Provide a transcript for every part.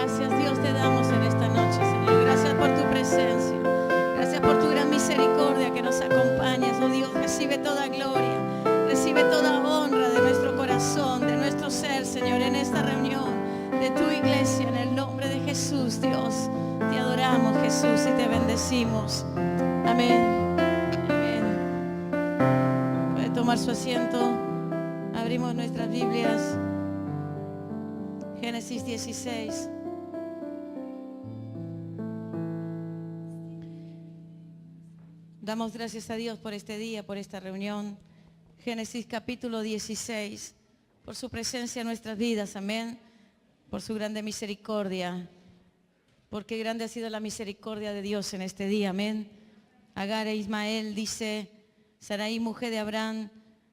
Gracias, Dios, te damos en esta noche, Señor. Gracias por tu presencia. Gracias por tu gran misericordia que nos acompañas. Oh Dios, recibe toda gloria, recibe toda honra de nuestro corazón, de nuestro ser, Señor, en esta reunión de tu iglesia, en el nombre de Jesús, Dios. Te adoramos, Jesús, y te bendecimos. Amén. Amén. Puede tomar su asiento. Abrimos nuestras Biblias. Génesis 16. Damos gracias a Dios por este día, por esta reunión. Génesis capítulo 16, por su presencia en nuestras vidas, amén. Por su grande misericordia, porque grande ha sido la misericordia de Dios en este día, amén. Agar e Ismael, dice, Sarai, mujer de Abraham,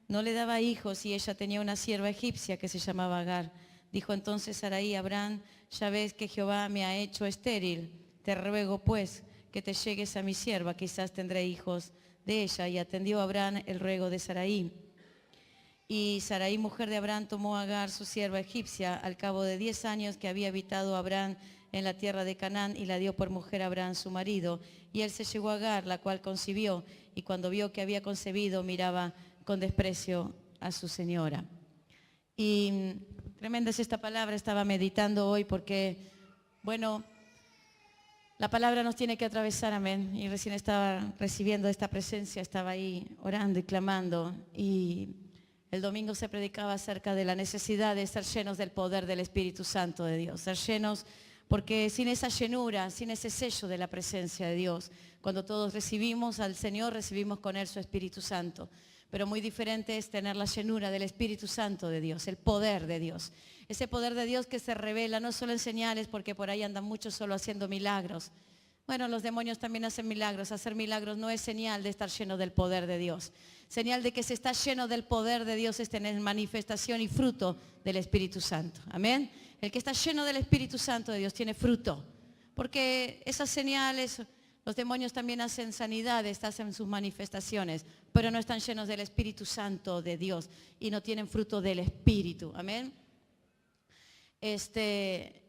no le daba hijos y ella tenía una sierva egipcia que se llamaba Agar. Dijo entonces Sarai a Abraham, ya ves que Jehová me ha hecho estéril, te ruego pues que te llegues a mi sierva, quizás tendré hijos de ella. Y atendió Abraham el ruego de Sarai. Y Sarai, mujer de Abraham, tomó a Agar, su sierva egipcia, al cabo de 10 años que había habitado Abraham en la tierra de Canaán, y la dio por mujer a Abraham, su marido. Y él se llegó a Agar, la cual concibió, y cuando vio que había concebido, miraba con desprecio a su señora. Y tremenda es esta palabra, estaba meditando hoy porque, bueno, la palabra nos tiene que atravesar, amén. Y recién estaba recibiendo esta presencia, estaba ahí orando y clamando. Y el domingo se predicaba acerca de la necesidad de estar llenos del poder del Espíritu Santo de Dios. Ser llenos, porque sin esa llenura, sin ese sello de la presencia de Dios, cuando todos recibimos al Señor, recibimos con Él su Espíritu Santo. Pero muy diferente es tener la llenura del Espíritu Santo de Dios, el poder de Dios. Ese poder de Dios que se revela no solo en señales, porque por ahí andan muchos solo haciendo milagros. Bueno, los demonios también hacen milagros. Hacer milagros no es señal de estar lleno del poder de Dios. Señal de que se está lleno del poder de Dios es tener manifestación y fruto del Espíritu Santo. Amén. El que está lleno del Espíritu Santo de Dios tiene fruto. Porque esas señales, los demonios también hacen sanidades, hacen sus manifestaciones, pero no están llenos del Espíritu Santo de Dios y no tienen fruto del Espíritu. Amén.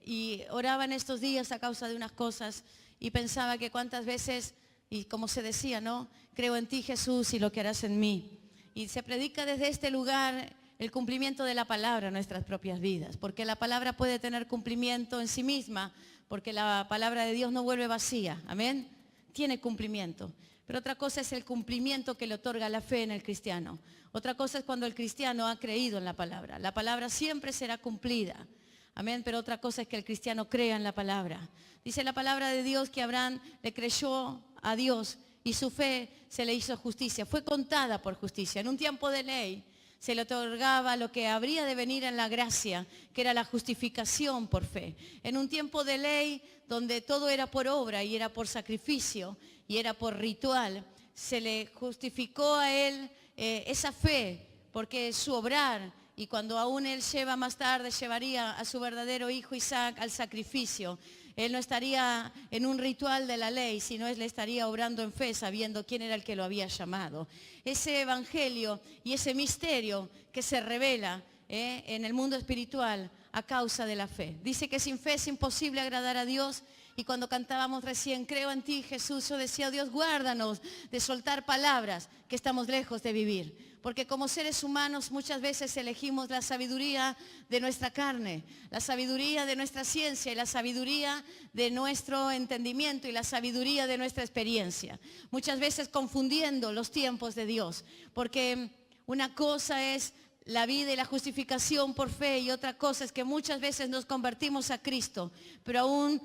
Y oraba en estos días a causa de unas cosas y pensaba que cuántas veces, y como se decía, ¿no? Creo en ti, Jesús, y lo que harás en mí. Y se predica desde este lugar el cumplimiento de la palabra en nuestras propias vidas, porque la palabra puede tener cumplimiento en sí misma, porque la palabra de Dios no vuelve vacía, amén. Tiene cumplimiento. Pero otra cosa es el cumplimiento que le otorga la fe en el cristiano. Otra cosa es cuando el cristiano ha creído en la palabra. La palabra siempre será cumplida. Amén, pero otra cosa es que el cristiano crea en la palabra. Dice la palabra de Dios que Abraham le creyó a Dios y su fe se le hizo justicia. Fue contada por justicia. En un tiempo de ley se le otorgaba lo que habría de venir en la gracia, que era la justificación por fe. En un tiempo de ley donde todo era por obra y era por sacrificio y era por ritual, se le justificó a él esa fe, porque su obrar, y cuando aún él más tarde llevaría a su verdadero hijo Isaac al sacrificio, él no estaría en un ritual de la ley, sino él le estaría obrando en fe, sabiendo quién era el que lo había llamado. Ese evangelio y ese misterio que se revela en el mundo espiritual a causa de la fe. Dice que sin fe es imposible agradar a Dios. Y cuando cantábamos recién, creo en ti, Jesús, yo decía, Dios, guárdanos de soltar palabras que estamos lejos de vivir. Porque como seres humanos muchas veces elegimos la sabiduría de nuestra carne, la sabiduría de nuestra ciencia y la sabiduría de nuestro entendimiento y la sabiduría de nuestra experiencia. Muchas veces confundiendo los tiempos de Dios. Porque una cosa es la vida y la justificación por fe y otra cosa es que muchas veces nos convertimos a Cristo, pero aún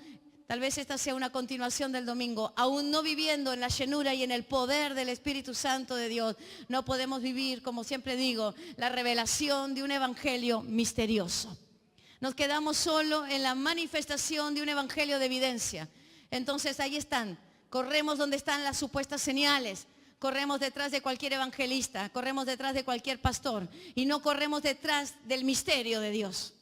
tal vez esta sea una continuación del domingo. Aún no viviendo en la llenura y en el poder del Espíritu Santo de Dios, no podemos vivir, como siempre digo, la revelación de un evangelio misterioso. Nos quedamos solo en la manifestación de un evangelio de evidencia. Entonces ahí están, corremos donde están las supuestas señales. Corremos detrás de cualquier evangelista, corremos detrás de cualquier pastor y no corremos detrás del misterio de Dios.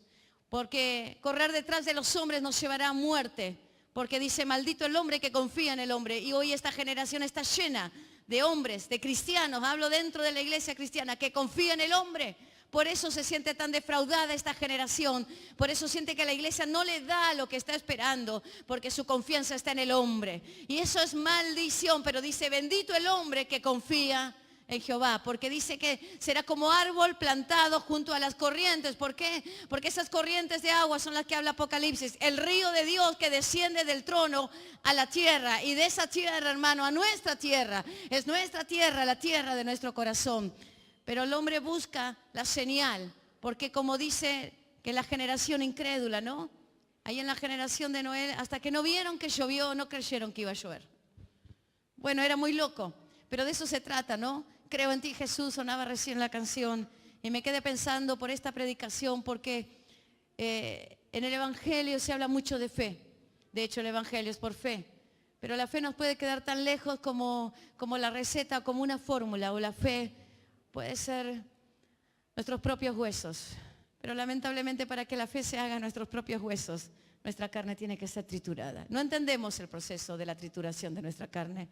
Porque correr detrás de los hombres nos llevará a muerte. Porque dice, maldito el hombre que confía en el hombre. Y hoy esta generación está llena de hombres, de cristianos, hablo dentro de la iglesia cristiana, que confía en el hombre Por eso se siente tan defraudada esta generación. Por eso siente que la iglesia no le da lo que está esperando, porque su confianza está en el hombre. Y eso es maldición, pero dice, bendito el hombre que confía en Jehová, porque dice que será como árbol plantado junto a las corrientes. ¿Por qué? Porque esas corrientes de agua son las que habla Apocalipsis, el río de Dios que desciende del trono a la tierra, y de esa tierra, hermano, a nuestra tierra. Es nuestra tierra, la tierra de nuestro corazón. Pero el hombre busca la señal, porque como dice que la generación incrédula, ¿no? Ahí en la generación de Noé, hasta que no vieron que llovió, no creyeron que iba a llover. Bueno, era muy loco, pero de eso se trata, ¿no? Creo en ti, Jesús, sonaba recién la canción, y me quedé pensando por esta predicación, porque en el Evangelio se habla mucho de fe. De hecho, el Evangelio es por fe, pero la fe nos puede quedar tan lejos como la receta, como una fórmula, o la fe puede ser nuestros propios huesos. Pero lamentablemente, para que la fe se haga en nuestros propios huesos, nuestra carne tiene que ser triturada. No entendemos el proceso de la trituración de nuestra carne,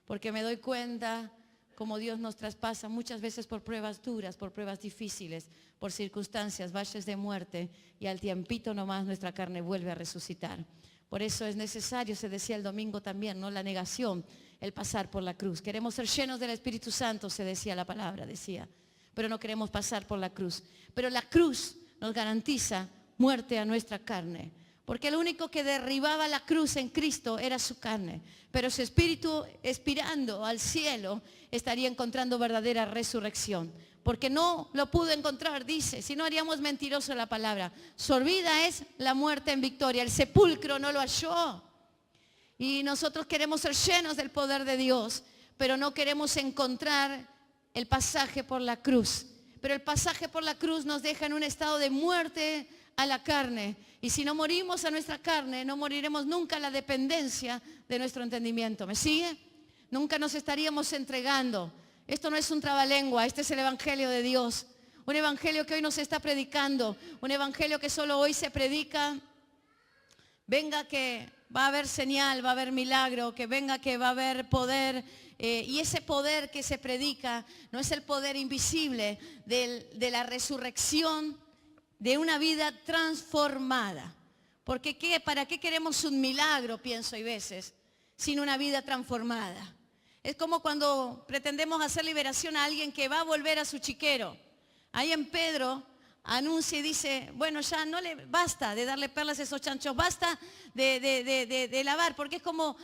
porque me doy cuenta cómo Dios nos traspasa muchas veces por pruebas duras, por pruebas difíciles, por circunstancias, valles de muerte, y al tiempito nomás nuestra carne vuelve a resucitar. Por eso es necesario, se decía el domingo también, ¿no? La negación, el pasar por la cruz. Queremos ser llenos del Espíritu Santo, se decía la palabra, decía, pero no queremos pasar por la cruz. Pero la cruz nos garantiza muerte a nuestra carne, porque el único que derribaba la cruz en Cristo era su carne, pero su espíritu, expirando al cielo, estaría encontrando verdadera resurrección, porque no lo pudo encontrar, dice, si no haríamos mentiroso la palabra. Sorbida es la muerte en victoria, el sepulcro no lo halló. Y nosotros queremos ser llenos del poder de Dios, pero no queremos encontrar el pasaje por la cruz. Pero el pasaje por la cruz nos deja en un estado de muerte a la carne. Y si no morimos a nuestra carne, no moriremos nunca a la dependencia de nuestro entendimiento. ¿Me sigue? Nunca nos estaríamos entregando. Esto no es un trabalengua, este es el Evangelio de Dios. Un Evangelio que hoy nos está predicando. Un Evangelio que solo hoy se predica. Venga que va a haber señal, va a haber milagro, que venga que va a haber poder. Y ese poder que se predica no es el poder invisible de la resurrección de una vida transformada. Porque ¿para qué queremos un milagro, pienso hay veces, sin una vida transformada? Es como cuando pretendemos hacer liberación a alguien que va a volver a su chiquero. Ahí en Pedro anuncia y dice, bueno, ya no le basta de darle perlas a esos chanchos, basta de lavar, porque es como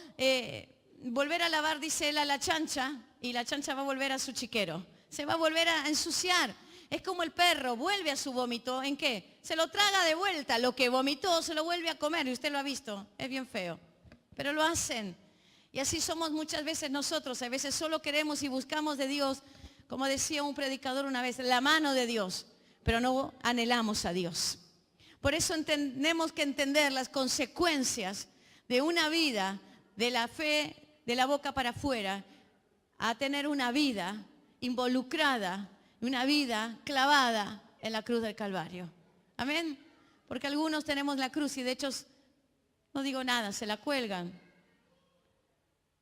volver a lavar, dice él, a la chancha, y la chancha va a volver a su chiquero. Se va a volver a ensuciar. Es como el perro, vuelve a su vómito. ¿En qué? Se lo traga de vuelta. Lo que vomitó se lo vuelve a comer. Y usted lo ha visto. Es bien feo. Pero lo hacen. Y así somos muchas veces nosotros. A veces solo queremos y buscamos de Dios, como decía un predicador una vez, la mano de Dios. Pero no anhelamos a Dios. Por eso tenemos que entender las consecuencias de una vida de la fe de la boca para afuera a tener una vida involucrada, una vida clavada en la cruz del Calvario. Amén. Porque algunos tenemos la cruz y de hecho, no digo nada, se la cuelgan.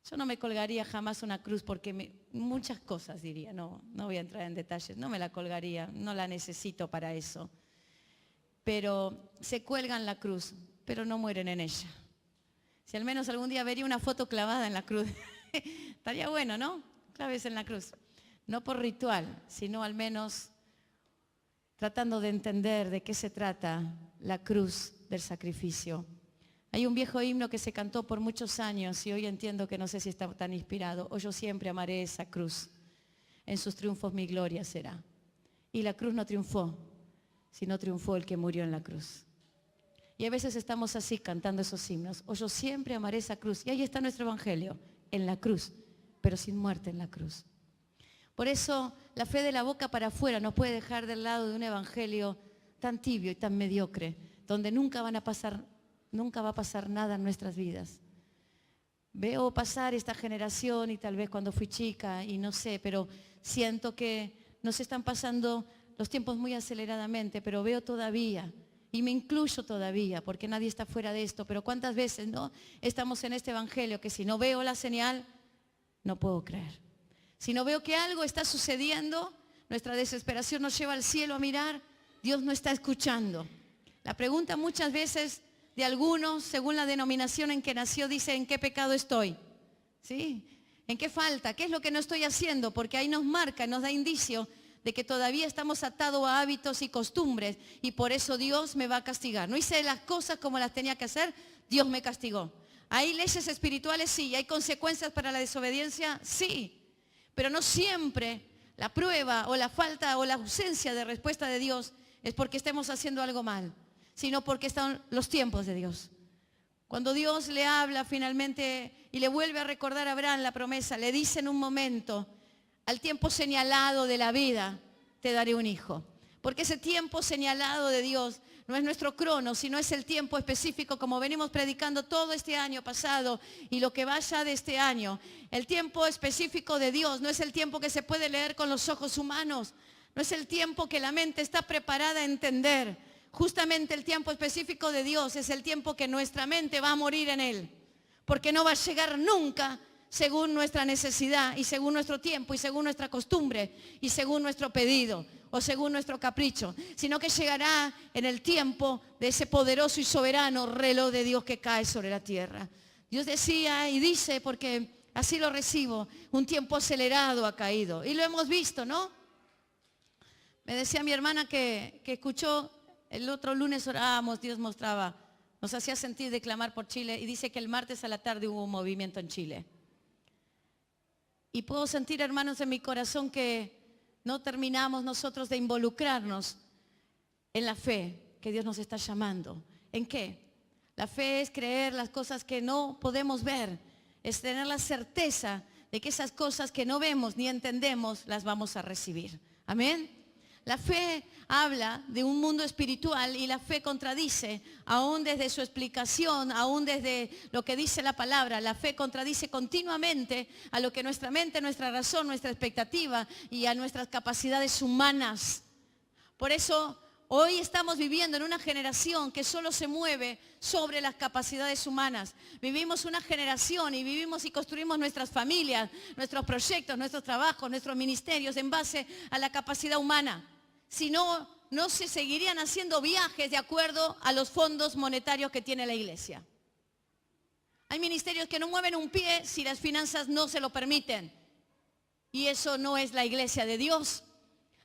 Yo no me colgaría jamás una cruz porque muchas cosas diría, no voy a entrar en detalles, no me la colgaría, no la necesito para eso. Pero se cuelgan la cruz, pero no mueren en ella. Si al menos algún día vería una foto clavada en la cruz, estaría bueno, ¿no? Claves en la cruz. No por ritual, sino al menos tratando de entender de qué se trata la cruz del sacrificio. Hay un viejo himno que se cantó por muchos años y hoy entiendo que no sé si está tan inspirado. O yo siempre amaré esa cruz, en sus triunfos mi gloria será. Y la cruz no triunfó, sino triunfó el que murió en la cruz. Y a veces estamos así cantando esos himnos. O yo siempre amaré esa cruz. Y ahí está nuestro Evangelio, en la cruz, pero sin muerte en la cruz. Por eso la fe de la boca para afuera nos puede dejar del lado de un Evangelio tan tibio y tan mediocre, donde nunca va a pasar nada en nuestras vidas. Veo pasar esta generación y tal vez cuando fui chica y no sé, pero siento que nos están pasando los tiempos muy aceleradamente, pero veo todavía, y me incluyo todavía, porque nadie está fuera de esto, pero cuántas veces no estamos en este Evangelio que si no veo la señal, no puedo creer. Si no veo que algo está sucediendo, nuestra desesperación nos lleva al cielo a mirar, Dios no está escuchando. La pregunta muchas veces de algunos, según la denominación en que nació, dice: ¿en qué pecado estoy? ¿Sí? ¿En qué falta? ¿Qué es lo que no estoy haciendo? Porque ahí nos marca, nos da indicio de que todavía estamos atados a hábitos y costumbres y por eso Dios me va a castigar. No hice las cosas como las tenía que hacer, Dios me castigó. ¿Hay leyes espirituales? Sí. ¿Hay consecuencias para la desobediencia? Sí. Pero no siempre la prueba o la falta o la ausencia de respuesta de Dios es porque estemos haciendo algo mal, sino porque están los tiempos de Dios. Cuando Dios le habla finalmente y le vuelve a recordar a Abraham la promesa, le dice en un momento: al tiempo señalado de la vida te daré un hijo. Porque ese tiempo señalado de Dios no es nuestro crono, sino es el tiempo específico, como venimos predicando todo este año pasado y lo que vaya de este año. El tiempo específico de Dios no es el tiempo que se puede leer con los ojos humanos, no es el tiempo que la mente está preparada a entender. Justamente el tiempo específico de Dios es el tiempo que nuestra mente va a morir en él, porque no va a llegar nunca según nuestra necesidad y según nuestro tiempo y según nuestra costumbre y según nuestro pedido o según nuestro capricho, sino que llegará en el tiempo de ese poderoso y soberano reloj de Dios que cae sobre la tierra. Dios decía y dice, porque así lo recibo, un tiempo acelerado ha caído y lo hemos visto, ¿no? Me decía mi hermana que escuchó, el otro lunes orábamos, Dios mostraba, nos hacía sentir de clamar por Chile y dice que el martes a la tarde hubo un movimiento en Chile. Y puedo sentir, hermanos, en mi corazón que no terminamos nosotros de involucrarnos en la fe que Dios nos está llamando. ¿En qué? La fe es creer las cosas que no podemos ver, es tener la certeza de que esas cosas que no vemos ni entendemos las vamos a recibir. Amén. La fe habla de un mundo espiritual y la fe contradice, aún desde su explicación, aún desde lo que dice la palabra. La fe contradice continuamente a lo que nuestra mente, nuestra razón, nuestra expectativa y a nuestras capacidades humanas. Por eso hoy estamos viviendo en una generación que solo se mueve sobre las capacidades humanas. Vivimos una generación y vivimos y construimos nuestras familias, nuestros proyectos, nuestros trabajos, nuestros ministerios en base a la capacidad humana. Si no, no se seguirían haciendo viajes de acuerdo a los fondos monetarios que tiene la iglesia. Hay ministerios que no mueven un pie si las finanzas no se lo permiten. Y eso no es la iglesia de Dios.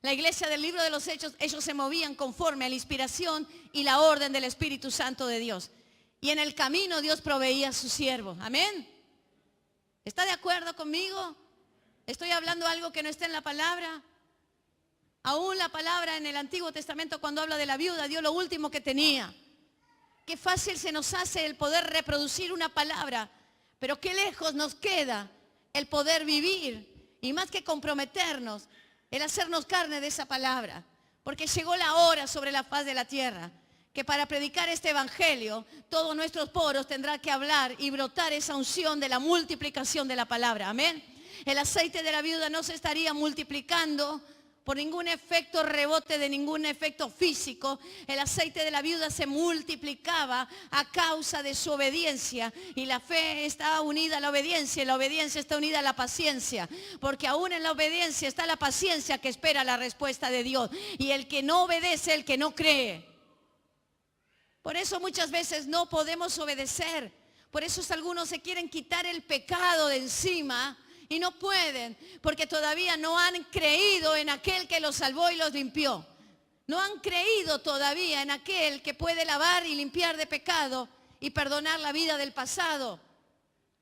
La iglesia del libro de los Hechos, ellos se movían conforme a la inspiración y la orden del Espíritu Santo de Dios. Y en el camino Dios proveía a su siervo. Amén. ¿Está de acuerdo conmigo? ¿Estoy hablando algo que no está en la palabra? Aún la palabra en el Antiguo Testamento, cuando habla de la viuda, dio lo último que tenía. Qué fácil se nos hace el poder reproducir una palabra, pero qué lejos nos queda el poder vivir y más que comprometernos, el hacernos carne de esa palabra. Porque llegó la hora sobre la faz de la tierra que para predicar este evangelio, todos nuestros poros tendrán que hablar y brotar esa unción de la multiplicación de la palabra. Amén. El aceite de la viuda no se estaría multiplicando por ningún efecto rebote de ningún efecto físico. El aceite de la viuda se multiplicaba a causa de su obediencia. Y la fe está unida a la obediencia y la obediencia está unida a la paciencia. Porque aún en la obediencia está la paciencia que espera la respuesta de Dios. Y el que no obedece, el que no cree. Por eso muchas veces no podemos obedecer. Por eso algunos se quieren quitar el pecado de encima. Y no pueden, porque todavía no han creído en aquel que los salvó y los limpió. No han creído todavía en aquel que puede lavar y limpiar de pecado y perdonar la vida del pasado.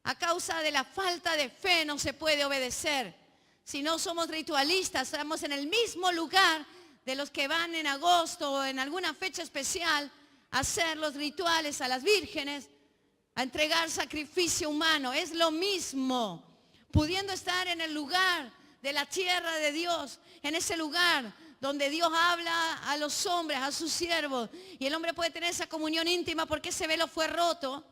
A causa de la falta de fe no se puede obedecer. Si no somos ritualistas, estamos en el mismo lugar de los que van en agosto o en alguna fecha especial a hacer los rituales a las vírgenes, a entregar sacrificio humano. Es lo mismo. Pudiendo estar en el lugar de la tierra de Dios, en ese lugar donde Dios habla a los hombres, a sus siervos, y el hombre puede tener esa comunión íntima porque ese velo fue roto,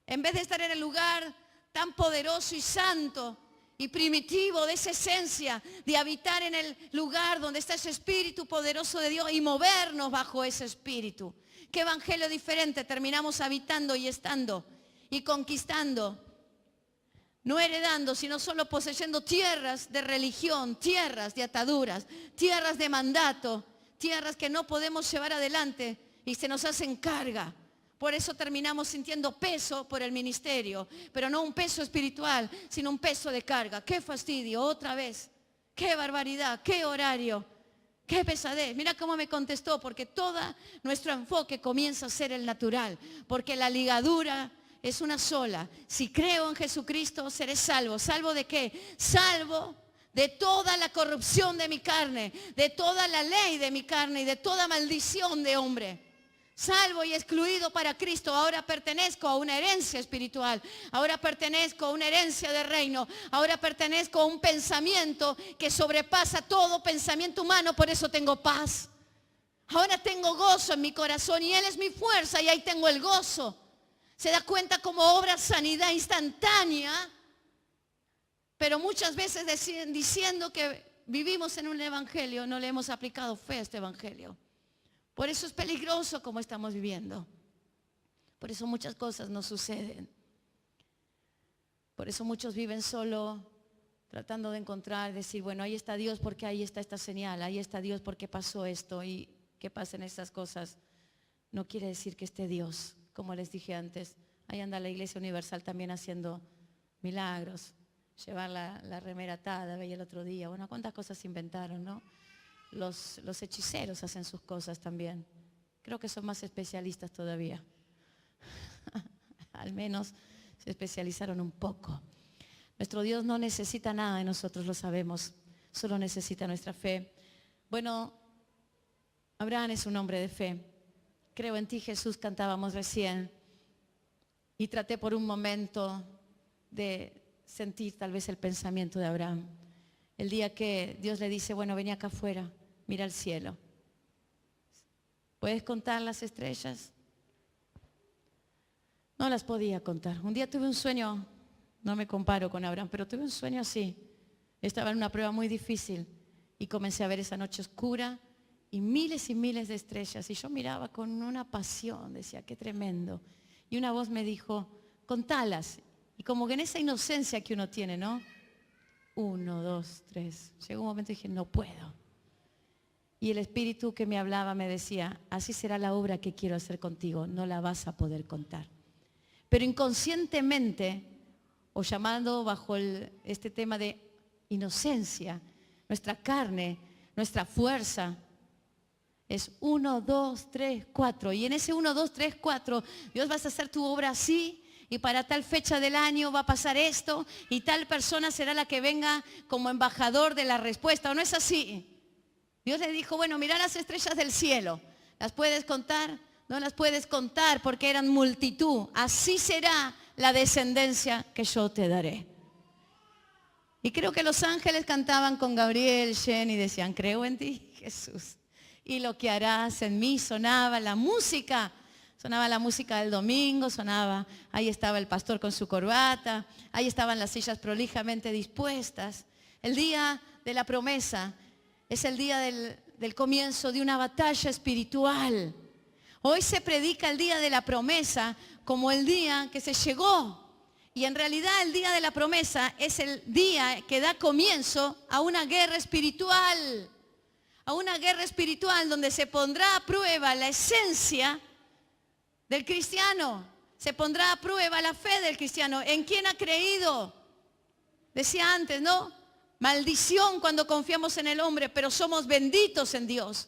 en vez de estar en el lugar tan poderoso y santo y primitivo de esa esencia, de habitar en el lugar donde está ese espíritu poderoso de Dios y movernos bajo ese espíritu. ¿Qué evangelio diferente terminamos habitando y estando y conquistando? No heredando, sino solo poseyendo tierras de religión, tierras de ataduras, tierras de mandato, tierras que no podemos llevar adelante y se nos hacen carga. Por eso terminamos sintiendo peso por el ministerio, pero no un peso espiritual, sino un peso de carga. ¡Qué fastidio! Otra vez. ¡Qué barbaridad! ¡Qué horario! ¡Qué pesadez! Mira cómo me contestó, porque todo nuestro enfoque comienza a ser el natural, porque la ligadura es una sola. Si creo en Jesucristo, seré salvo. ¿Salvo de qué? Salvo de toda la corrupción de mi carne, de toda la ley de mi carne y de toda maldición de hombre. Salvo y excluido para Cristo. Ahora pertenezco a una herencia espiritual. Ahora pertenezco a una herencia de reino. Ahora pertenezco a un pensamiento que sobrepasa todo pensamiento humano. Por eso tengo paz. Ahora tengo gozo en mi corazón y Él es mi fuerza y ahí tengo el gozo. Se da cuenta como obra sanidad instantánea, pero muchas veces diciendo que vivimos en un evangelio, no le hemos aplicado fe a este evangelio. Por eso es peligroso como estamos viviendo. Por eso muchas cosas nos suceden. Por eso muchos viven solo tratando de encontrar, decir, bueno, ahí está Dios porque ahí está esta señal, ahí está Dios porque pasó esto y que pasen estas cosas. No quiere decir que esté Dios, como les dije antes. Ahí anda la Iglesia Universal también haciendo milagros. Llevar la remera atada, veía el otro día. Bueno, cuántas cosas inventaron, ¿no? Los hechiceros hacen sus cosas también. Creo que son más especialistas todavía. Al menos se especializaron un poco. Nuestro Dios no necesita nada de nosotros, lo sabemos. Solo necesita nuestra fe. Bueno, Abraham es un hombre de fe. Creo en ti, Jesús, cantábamos recién. Y traté por un momento de sentir tal vez el pensamiento de Abraham. El día que Dios le dice, bueno, vení acá afuera, mira al cielo. ¿Puedes contar las estrellas? No las podía contar. Un día tuve un sueño, no me comparo con Abraham, pero tuve un sueño así. Estaba en una prueba muy difícil y comencé a ver esa noche oscura y miles de estrellas. Y yo miraba con una pasión, decía, qué tremendo. Y una voz me dijo, contalas. Y como que en esa inocencia que uno tiene, ¿no? 1, 2, 3. Llegó un momento y dije, no puedo. Y el espíritu que me hablaba me decía, así será la obra que quiero hacer contigo, no la vas a poder contar. Pero inconscientemente, o llamando bajo este tema de inocencia, nuestra carne, nuestra fuerza, es 1, 2, 3, 4. Y en ese 1, 2, 3, 4, Dios vas a hacer tu obra así. Y para tal fecha del año va a pasar esto y tal persona será la que venga como embajador de la respuesta. ¿O no es así? Dios le dijo, bueno, mira las estrellas del cielo. ¿Las puedes contar? No las puedes contar porque eran multitud. Así será la descendencia que yo te daré. Y creo que los ángeles cantaban con Gabriel, Jenny, y decían, creo en ti, Jesús. Y lo que harás en mí, sonaba la música del domingo, sonaba, ahí estaba el pastor con su corbata, ahí estaban las sillas prolijamente dispuestas. El día de la promesa es el día del comienzo de una batalla espiritual. Hoy se predica el día de la promesa como el día que se llegó. Y en realidad el día de la promesa es el día que da comienzo a una guerra espiritual. A una guerra espiritual donde se pondrá a prueba la esencia del cristiano. Se pondrá a prueba la fe del cristiano. ¿En quién ha creído? Decía antes, ¿no? Maldición cuando confiamos en el hombre, pero somos benditos en Dios.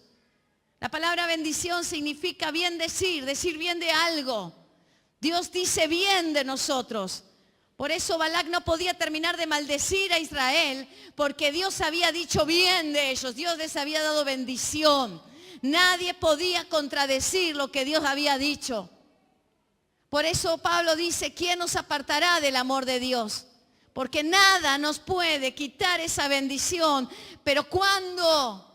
La palabra bendición significa bien decir bien de algo. Dios dice bien de nosotros. Por eso Balac no podía terminar de maldecir a Israel, porque Dios había dicho bien de ellos. Dios les había dado bendición. Nadie podía contradecir lo que Dios había dicho. Por eso Pablo dice, ¿quién nos apartará del amor de Dios? Porque nada nos puede quitar esa bendición. Pero cuando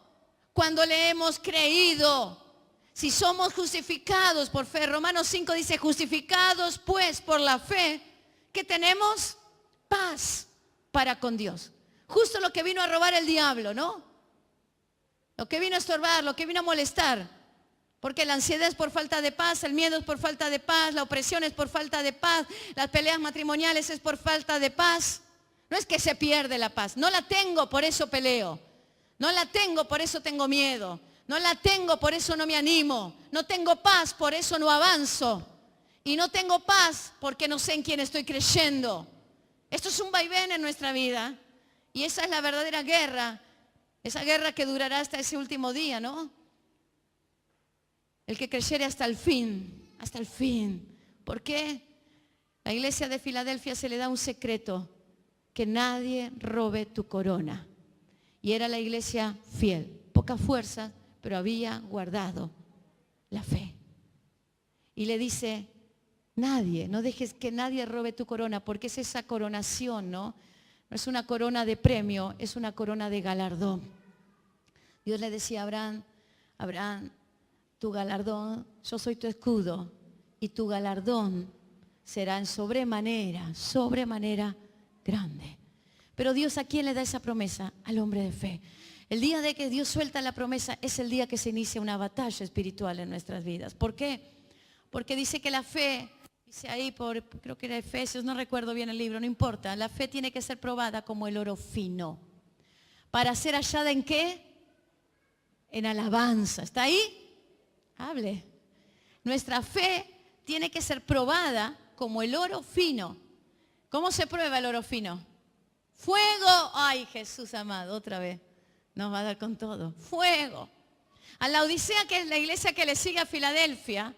le hemos creído, si somos justificados por fe, Romanos 5 dice, justificados pues por la fe, ¿qué tenemos? Paz para con Dios. Justo lo que vino a robar el diablo, ¿no? Lo que vino a estorbar, lo que vino a molestar. Porque la ansiedad es por falta de paz, el miedo es por falta de paz, la opresión es por falta de paz, las peleas matrimoniales es por falta de paz. No es que se pierde la paz, no la tengo, por eso peleo. No la tengo, por eso tengo miedo. No la tengo, por eso no me animo. No tengo paz, por eso no avanzo. Y no tengo paz porque no sé en quién estoy creyendo. Esto es un vaivén en nuestra vida. Y esa es la verdadera guerra. Esa guerra que durará hasta ese último día, ¿no? El que creyere hasta el fin. Hasta el fin. ¿Por qué? La iglesia de Filadelfia se le da un secreto. Que nadie robe tu corona. Y era la iglesia fiel. Poca fuerza, pero había guardado la fe. Y le dice, nadie, no dejes que nadie robe tu corona, porque es esa coronación, ¿no? No es una corona de premio, es una corona de galardón. Dios le decía a Abraham, Abraham, tu galardón, yo soy tu escudo, y tu galardón será en sobremanera grande. Pero Dios, ¿a quién le da esa promesa? Al hombre de fe. El día de que Dios suelta la promesa es el día que se inicia una batalla espiritual en nuestras vidas. ¿Por qué? Porque dice que la fe, dice ahí creo que era Efesios, no recuerdo bien el libro, no importa. La fe tiene que ser probada como el oro fino. ¿Para ser hallada en qué? En alabanza. ¿Está ahí? Hable. Nuestra fe tiene que ser probada como el oro fino. ¿Cómo se prueba el oro fino? Fuego. Ay, Jesús amado, otra vez. Nos va a dar con todo. Fuego. A la Odisea, que es la iglesia que le sigue a Filadelfia,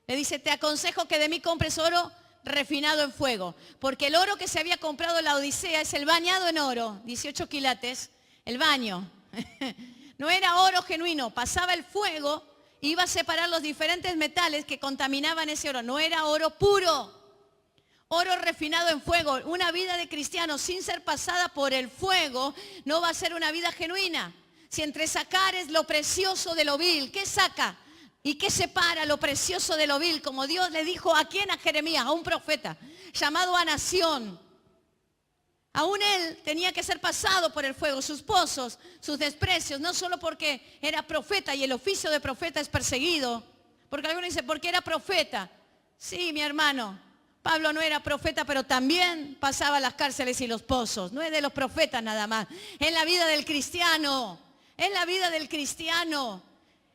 le dice, te aconsejo que de mí compres oro refinado en fuego. Porque el oro que se había comprado en la Odisea es el bañado en oro, 18 quilates, el baño. No era oro genuino, pasaba el fuego, iba a separar los diferentes metales que contaminaban ese oro. No era oro puro. Oro refinado en fuego. Una vida de cristiano sin ser pasada por el fuego no va a ser una vida genuina. Si entre sacares lo precioso de lo vil, ¿qué saca? ¿Y qué separa lo precioso de lo vil? Como Dios le dijo a quién, a Jeremías, a un profeta llamado a nación. Aún él tenía que ser pasado por el fuego, sus pozos, sus desprecios, no solo porque era profeta y el oficio de profeta es perseguido. Porque algunos dicen, ¿por qué era profeta? Sí, mi hermano. Pablo no era profeta, pero también pasaba las cárceles y los pozos. No es de los profetas nada más. Es la vida del cristiano. Es la vida del cristiano.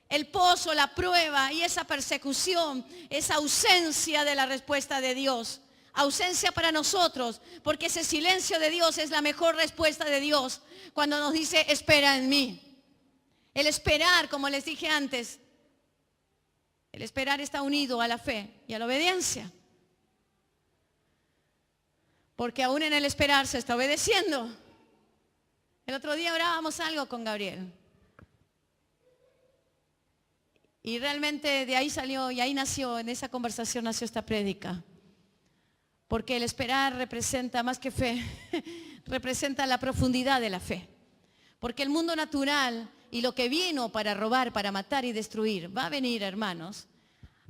El pozo, la prueba y esa persecución, esa ausencia de la respuesta de Dios. Ausencia para nosotros, porque ese silencio de Dios es la mejor respuesta de Dios cuando nos dice, espera en mí. El esperar, como les dije antes, el esperar está unido a la fe y a la obediencia. Porque aún en el esperar se está obedeciendo. El otro día orábamos algo con Gabriel. Y realmente de ahí salió y ahí nació, en esa conversación nació esta prédica. Porque el esperar representa más que fe, representa la profundidad de la fe. Porque el mundo natural y lo que vino para robar, para matar y destruir, va a venir, hermanos,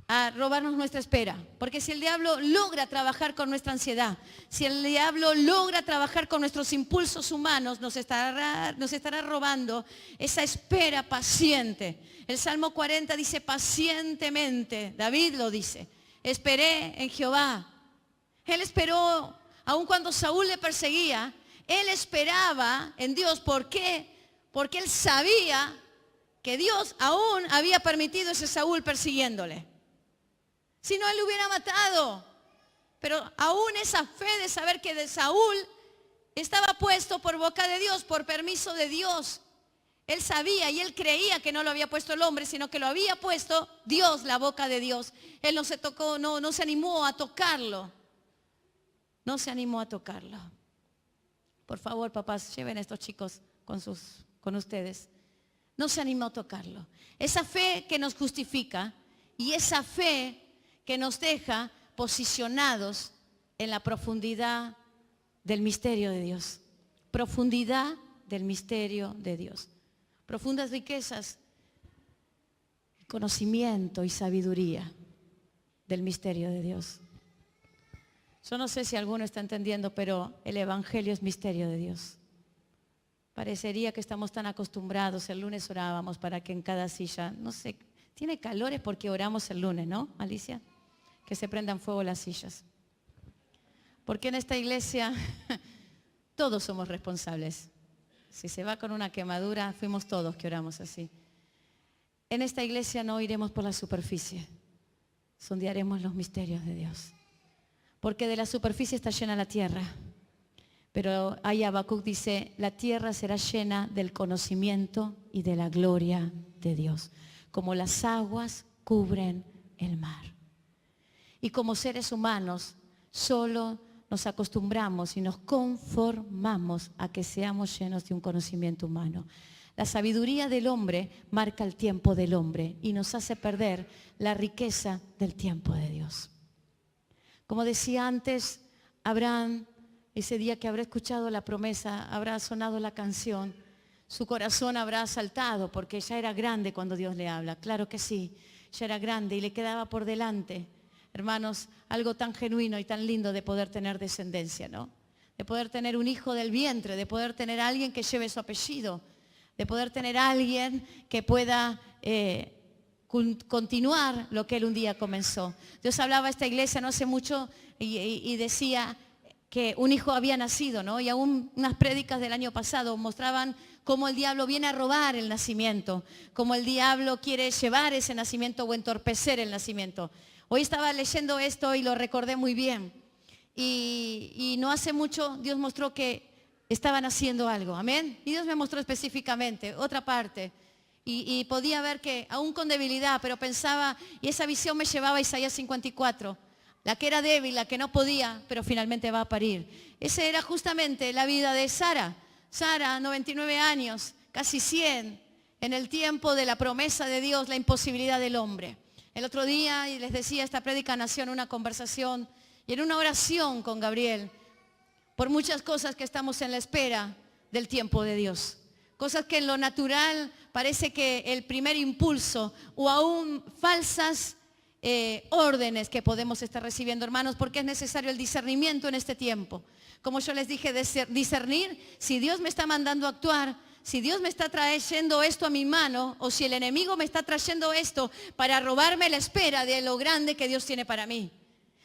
a robarnos nuestra espera. Porque si el diablo logra trabajar con nuestra ansiedad, si el diablo logra trabajar con nuestros impulsos humanos, nos estará robando esa espera paciente. El Salmo 40 dice pacientemente, David lo dice, esperé en Jehová. Él esperó, aun cuando Saúl le perseguía, él esperaba en Dios. ¿Por qué? Porque él sabía que Dios aún había permitido ese Saúl persiguiéndole. Si no, él lo hubiera matado. Pero aún esa fe de saber que de Saúl estaba puesto por boca de Dios, por permiso de Dios. Él sabía y él creía que no lo había puesto el hombre, sino que lo había puesto Dios, la boca de Dios. Él no se animó a tocarlo. No se animó a tocarlo. Por favor, papás, lleven a estos chicos con ustedes. No se animó a tocarlo. Esa fe que nos justifica y esa fe que nos deja posicionados en la profundidad del misterio de Dios. Profundidad del misterio de Dios. Profundas riquezas, conocimiento y sabiduría del misterio de Dios. Yo no sé si alguno está entendiendo, pero el Evangelio es misterio de Dios. Parecería que estamos tan acostumbrados, el lunes orábamos para que en cada silla, no sé, Tiene calor es porque oramos el lunes, ¿no, Alicia? Que se prendan fuego las sillas. Porque en esta iglesia todos somos responsables. Si se va con una quemadura, fuimos todos que oramos así. En esta iglesia no iremos por la superficie, sondearemos los misterios de Dios. Porque de la superficie está llena la tierra. Pero ahí Habacuc dice, la tierra será llena del conocimiento y de la gloria de Dios, como las aguas cubren el mar. Y como seres humanos, solo nos acostumbramos y nos conformamos a que seamos llenos de un conocimiento humano. La sabiduría del hombre marca el tiempo del hombre y nos hace perder la riqueza del tiempo de Dios. Como decía antes, Abraham, ese día que habrá escuchado la promesa, habrá sonado la canción, su corazón habrá saltado porque ya era grande cuando Dios le habla. Claro que sí, ya era grande y le quedaba por delante, hermanos, algo tan genuino y tan lindo de poder tener descendencia, ¿no? De poder tener un hijo del vientre, de poder tener a alguien que lleve su apellido, de poder tener a alguien que pueda continuar lo que él un día comenzó. Dios hablaba a esta iglesia no hace mucho y decía que un hijo había nacido, ¿no? Y aún unas prédicas del año pasado mostraban cómo el diablo viene a robar el nacimiento, cómo el diablo quiere llevar ese nacimiento o entorpecer el nacimiento. Hoy estaba leyendo esto y lo recordé muy bien. Y no hace mucho Dios mostró que estaban haciendo algo, amén. Y Dios me mostró específicamente otra parte. Y podía ver que aún con debilidad, pero pensaba, y esa visión me llevaba a Isaías 54. La que era débil, la que no podía, pero finalmente va a parir. Esa era justamente la vida de Sara. Sara, 99 años, casi 100, en el tiempo de la promesa de Dios, la imposibilidad del hombre. El otro día, y les decía, esta prédica nació en una conversación y en una oración con Gabriel, por muchas cosas que estamos en la espera del tiempo de Dios. Cosas que en lo natural parece que el primer impulso o aún falsas órdenes que podemos estar recibiendo, hermanos, porque es necesario el discernimiento en este tiempo. Como yo les dije, discernir si Dios me está mandando a actuar, si Dios me está trayendo esto a mi mano o si el enemigo me está trayendo esto para robarme la espera de lo grande que Dios tiene para mí.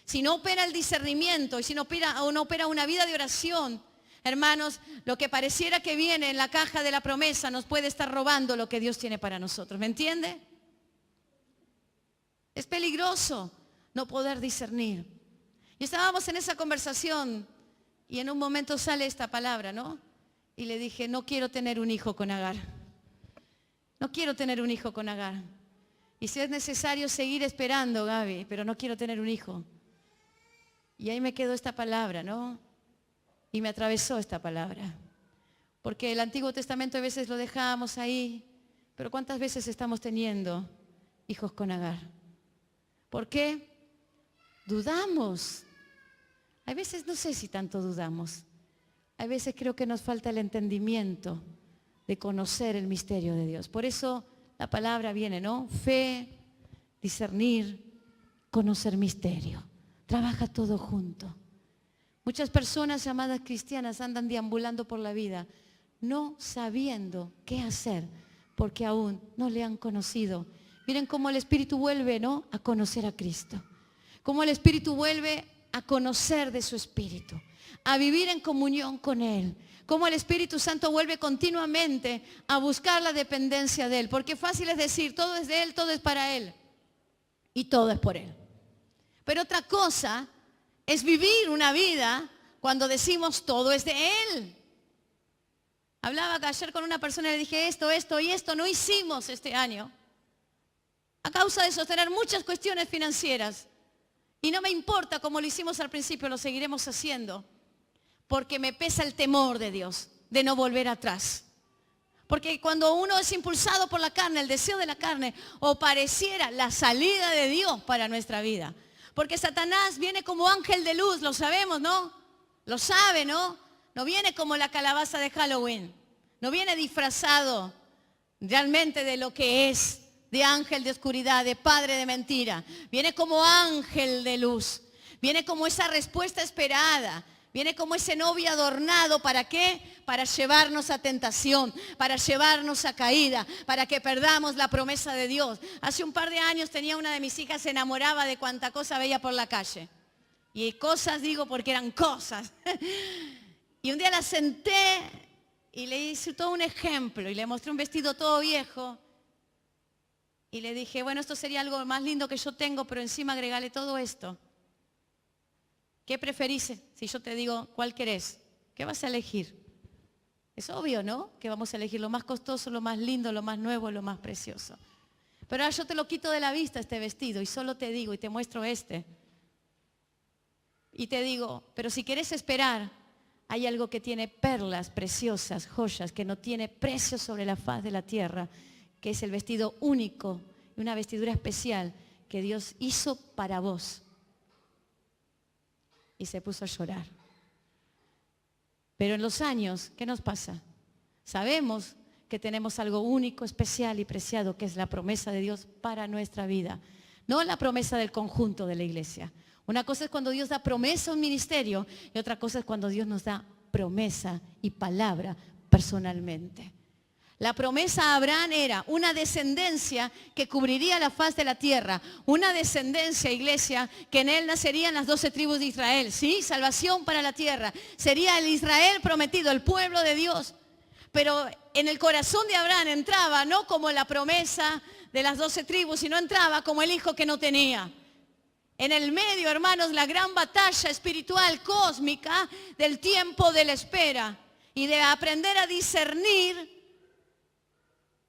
Si no opera el discernimiento y si no opera una vida de oración, hermanos, lo que pareciera que viene en la caja de la promesa nos puede estar robando lo que Dios tiene para nosotros. ¿Me entiende? Es peligroso no poder discernir. Y estábamos en esa conversación y en un momento sale esta palabra, ¿no? Y le dije, no quiero tener un hijo con Agar. No quiero tener un hijo con Agar. Y si es necesario seguir esperando, Gaby, pero no quiero tener un hijo. Y ahí me quedó esta palabra, ¿no? Y me atravesó esta palabra. Porque el Antiguo Testamento a veces lo dejamos ahí, pero ¿cuántas veces estamos teniendo hijos con Agar? ¿Por qué? Dudamos. A veces no sé si tanto dudamos. A veces creo que nos falta el entendimiento de conocer el misterio de Dios. Por eso la palabra viene, ¿no? Fe, discernir, conocer misterio. Trabaja todo junto. Muchas personas llamadas cristianas andan deambulando por la vida no sabiendo qué hacer porque aún no le han conocido. Miren cómo el Espíritu vuelve, ¿no?, a conocer a Cristo. Cómo el Espíritu vuelve a conocer de su Espíritu, a vivir en comunión con Él. Cómo el Espíritu Santo vuelve continuamente a buscar la dependencia de Él. Porque fácil es decir, todo es de Él, todo es para Él. Y todo es por Él. Pero otra cosa es vivir una vida cuando decimos todo es de Él. Hablaba ayer con una persona y le dije esto y esto no hicimos este año. A causa de sostener muchas cuestiones financieras. Y no me importa como lo hicimos al principio, lo seguiremos haciendo. Porque me pesa el temor de Dios, de no volver atrás. Porque cuando uno es impulsado por la carne, el deseo de la carne, o pareciera la salida de Dios para nuestra vida. Porque Satanás viene como ángel de luz, lo sabemos, ¿no? Lo sabe, ¿no? No viene como la calabaza de Halloween. No viene disfrazado realmente de lo que es. De ángel de oscuridad, de padre de mentira. Viene como ángel de luz. Viene como esa respuesta esperada. Viene como ese novio adornado, ¿para qué? Para llevarnos a tentación, para llevarnos a caída, para que perdamos la promesa de Dios. Hace un par de años tenía una de mis hijas, se enamoraba de cuanta cosa veía por la calle. Y cosas digo porque eran cosas. Y un día la senté y le hice todo un ejemplo y le mostré un vestido todo viejo. Y le dije, bueno, esto sería algo más lindo que yo tengo, pero encima agregale todo esto. ¿Qué preferís? Si yo te digo, ¿cuál querés? ¿Qué vas a elegir? Es obvio, ¿no? Que vamos a elegir lo más costoso, lo más lindo, lo más nuevo, lo más precioso. Pero ahora yo te lo quito de la vista, este vestido, y solo te digo, y te muestro este. Y te digo, pero si querés esperar, hay algo que tiene perlas preciosas, joyas, que no tiene precio sobre la faz de la tierra, que es el vestido único, una vestidura especial que Dios hizo para vos. Y se puso a llorar. Pero en los años, ¿qué nos pasa? Sabemos que tenemos algo único, especial y preciado, que es la promesa de Dios para nuestra vida. No la promesa del conjunto de la iglesia. Una cosa es cuando Dios da promesa a un ministerio y otra cosa es cuando Dios nos da promesa y palabra personalmente. La promesa a Abraham era una descendencia que cubriría la faz de la tierra. Una descendencia, iglesia, que en él nacerían las 12 tribus de Israel. ¿Sí? Salvación para la tierra. Sería el Israel prometido, el pueblo de Dios. Pero en el corazón de Abraham entraba no como la promesa de las 12 tribus, sino entraba como el hijo que no tenía. En el medio, hermanos, la gran batalla espiritual cósmica del tiempo de la espera y de aprender a discernir.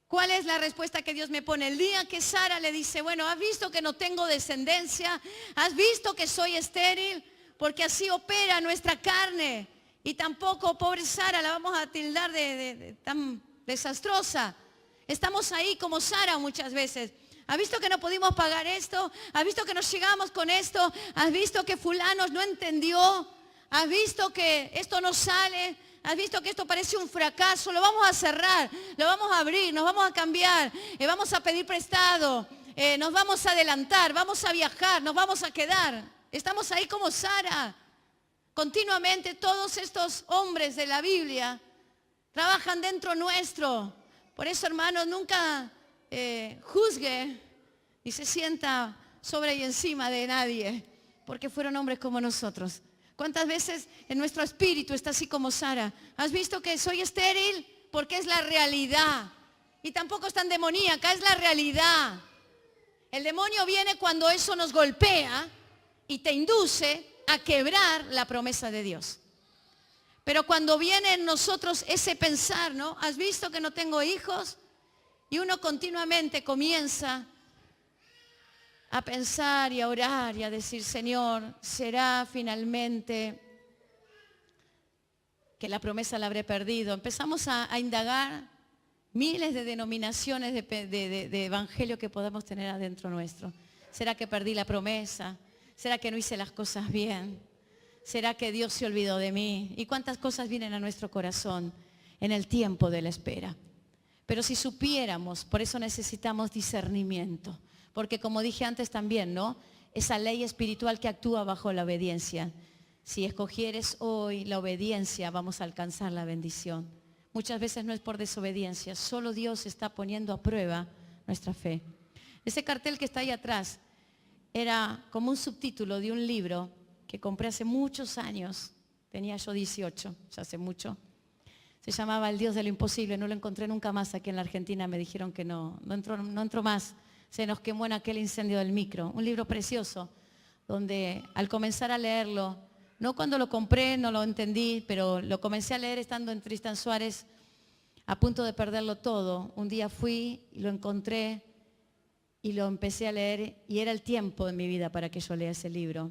¿Cuál es la respuesta que Dios me pone? El día que Sara le dice, bueno, ¿has visto que no tengo descendencia? ¿Has visto que soy estéril? Porque así opera nuestra carne. Y tampoco, pobre Sara, la vamos a tildar de tan desastrosa. Estamos ahí como Sara muchas veces. ¿Has visto que no pudimos pagar esto? ¿Has visto que nos llegamos con esto? ¿Has visto que fulano no entendió? ¿Has visto que esto no sale? ¿Has visto que esto parece un fracaso? Lo vamos a cerrar, lo vamos a abrir, nos vamos a cambiar, vamos a pedir prestado, nos vamos a adelantar, vamos a viajar, nos vamos a quedar. Estamos ahí como Sara. Continuamente todos estos hombres de la Biblia trabajan dentro nuestro. Por eso, hermanos, nunca juzgue y se sienta sobre y encima de nadie, porque fueron hombres como nosotros. ¿Cuántas veces en nuestro espíritu está así como Sara? ¿Has visto que soy estéril? Porque es la realidad. Y tampoco es tan demoníaca, es la realidad. El demonio viene cuando eso nos golpea y te induce a quebrar la promesa de Dios. Pero cuando viene en nosotros ese pensar, ¿no? ¿Has visto que no tengo hijos? Y uno continuamente comienza a pensar y a orar y a decir, Señor, ¿será finalmente que la promesa la habré perdido? Empezamos a indagar miles de denominaciones de evangelio que podemos tener adentro nuestro. ¿Será que perdí la promesa? ¿Será que no hice las cosas bien? ¿Será que Dios se olvidó de mí? ¿Y cuántas cosas vienen a nuestro corazón en el tiempo de la espera? Pero si supiéramos, por eso necesitamos discernimiento. Porque como dije antes también, ¿no? Esa ley espiritual que actúa bajo la obediencia. Si escogieres hoy la obediencia, vamos a alcanzar la bendición. Muchas veces no es por desobediencia, solo Dios está poniendo a prueba nuestra fe. Ese cartel que está ahí atrás era como un subtítulo de un libro que compré hace muchos años. Tenía yo 18, ya hace mucho. Se llamaba El Dios de lo Imposible. No lo encontré nunca más aquí en la Argentina. Me dijeron que no entró más. Se nos quemó en aquel incendio del micro. Un libro precioso, donde al comenzar a leerlo, no cuando lo compré, no lo entendí, pero lo comencé a leer estando en Tristan Suárez, a punto de perderlo todo. Un día fui y lo encontré y lo empecé a leer y era el tiempo de mi vida para que yo lea ese libro.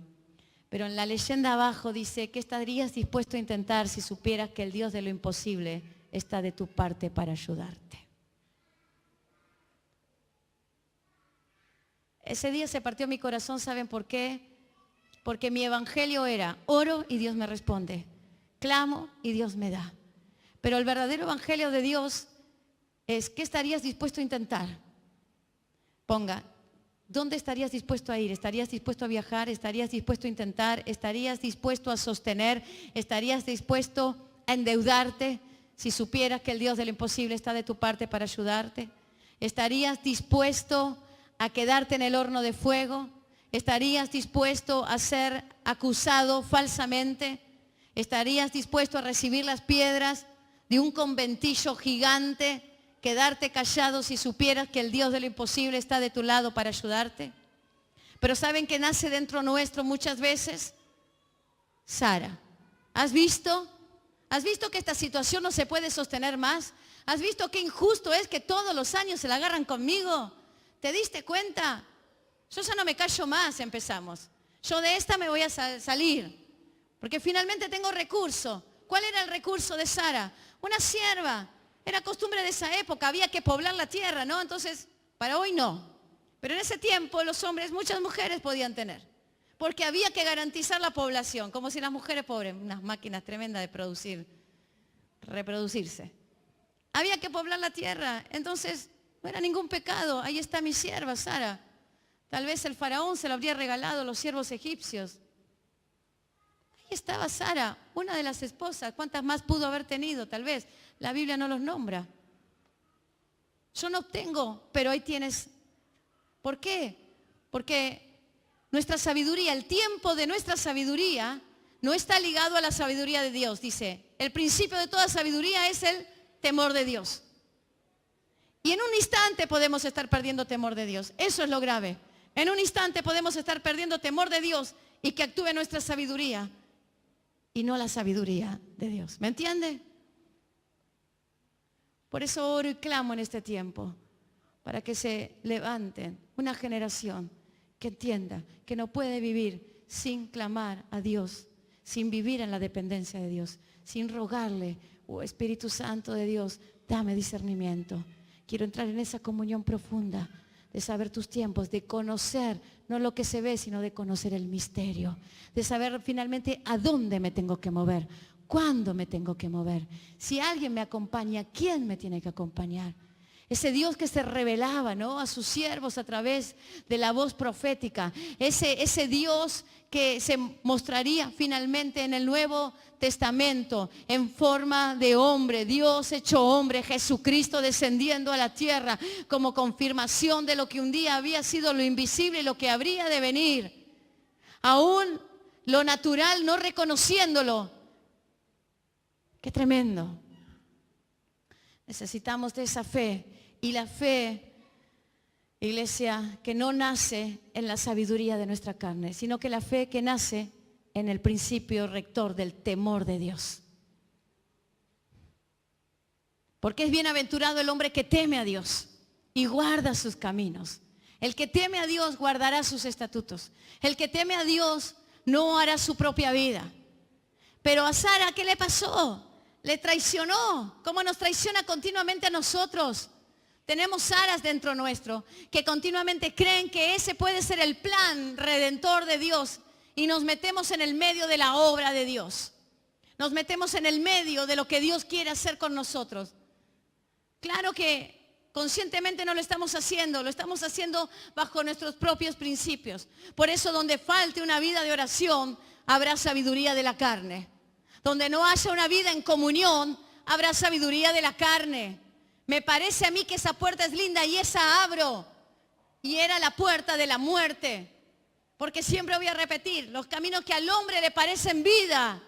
Pero en la leyenda abajo dice, ¿qué estarías dispuesto a intentar si supieras que el Dios de lo imposible está de tu parte para ayudarte? Ese día se partió mi corazón, ¿saben por qué? Porque mi evangelio era, oro y Dios me responde, clamo y Dios me da. Pero el verdadero evangelio de Dios es, ¿qué estarías dispuesto a intentar? Ponga, ¿dónde estarías dispuesto a ir? ¿Estarías dispuesto a viajar? ¿Estarías dispuesto a intentar? ¿Estarías dispuesto a sostener? ¿Estarías dispuesto a endeudarte si supieras que el Dios del imposible está de tu parte para ayudarte? ¿Estarías dispuesto a quedarte en el horno de fuego? ¿Estarías dispuesto a ser acusado falsamente? ¿Estarías dispuesto a recibir las piedras de un conventillo gigante? ¿Quedarte callado si supieras que el Dios de lo imposible está de tu lado para ayudarte? Pero ¿saben qué nace dentro nuestro muchas veces? Sara, ¿has visto? ¿Has visto que esta situación no se puede sostener más? ¿Has visto qué injusto es que todos los años se la agarran conmigo? ¿Te diste cuenta? Yo ya no me callo más, empezamos. Yo de esta me voy a salir, porque finalmente tengo recurso. ¿Cuál era el recurso de Sara? Una sierva. Era costumbre de esa época, había que poblar la tierra, ¿no? Entonces, para hoy no. Pero en ese tiempo los hombres, muchas mujeres podían tener, porque había que garantizar la población, como si las mujeres pobres, unas máquinas tremendas de producir, reproducirse. Había que poblar la tierra, entonces no era ningún pecado. Ahí está mi sierva, Sara. Tal vez el faraón se lo habría regalado a los siervos egipcios. Ahí estaba Sara, una de las esposas. ¿Cuántas más pudo haber tenido? Tal vez. La Biblia no los nombra. Yo no tengo, pero ahí tienes. ¿Por qué? Porque nuestra sabiduría, el tiempo de nuestra sabiduría no está ligado a la sabiduría de Dios. Dice, el principio de toda sabiduría es el temor de Dios. Y en un instante podemos estar perdiendo temor de Dios. Eso es lo grave. En un instante podemos estar perdiendo temor de Dios y que actúe nuestra sabiduría y no la sabiduría de Dios. ¿Me entiende? Por eso oro y clamo en este tiempo, para que se levanten una generación que entienda que no puede vivir sin clamar a Dios, sin vivir en la dependencia de Dios, sin rogarle, oh Espíritu Santo de Dios, dame discernimiento. Quiero entrar en esa comunión profunda de saber tus tiempos, de conocer no lo que se ve, sino de conocer el misterio, de saber finalmente a dónde me tengo que mover. ¿Cuándo me tengo que mover? Si alguien me acompaña, ¿quién me tiene que acompañar? Ese Dios que se revelaba, ¿no?, a sus siervos a través de la voz profética. Ese Dios que se mostraría finalmente en el Nuevo Testamento en forma de hombre. Dios hecho hombre, Jesucristo descendiendo a la tierra como confirmación de lo que un día había sido lo invisible y lo que habría de venir. Aún lo natural no reconociéndolo. Qué tremendo. Necesitamos de esa fe. Y la fe, iglesia, que no nace en la sabiduría de nuestra carne, sino que la fe que nace en el principio rector del temor de Dios. Porque es bienaventurado el hombre que teme a Dios y guarda sus caminos. El que teme a Dios guardará sus estatutos. El que teme a Dios no hará su propia vida. Pero a Sara, ¿qué le pasó? Le traicionó, como nos traiciona continuamente a nosotros. Tenemos Saras dentro nuestro que continuamente creen que ese puede ser el plan redentor de Dios y nos metemos en el medio de la obra de Dios. Nos metemos en el medio de lo que Dios quiere hacer con nosotros. Claro que conscientemente no lo estamos haciendo bajo nuestros propios principios. Por eso donde falte una vida de oración, habrá sabiduría de la carne. Donde no haya una vida en comunión, habrá sabiduría de la carne. Me parece a mí que esa puerta es linda y esa abro. Y era la puerta de la muerte. Porque siempre voy a repetir, los caminos que al hombre le parecen vida.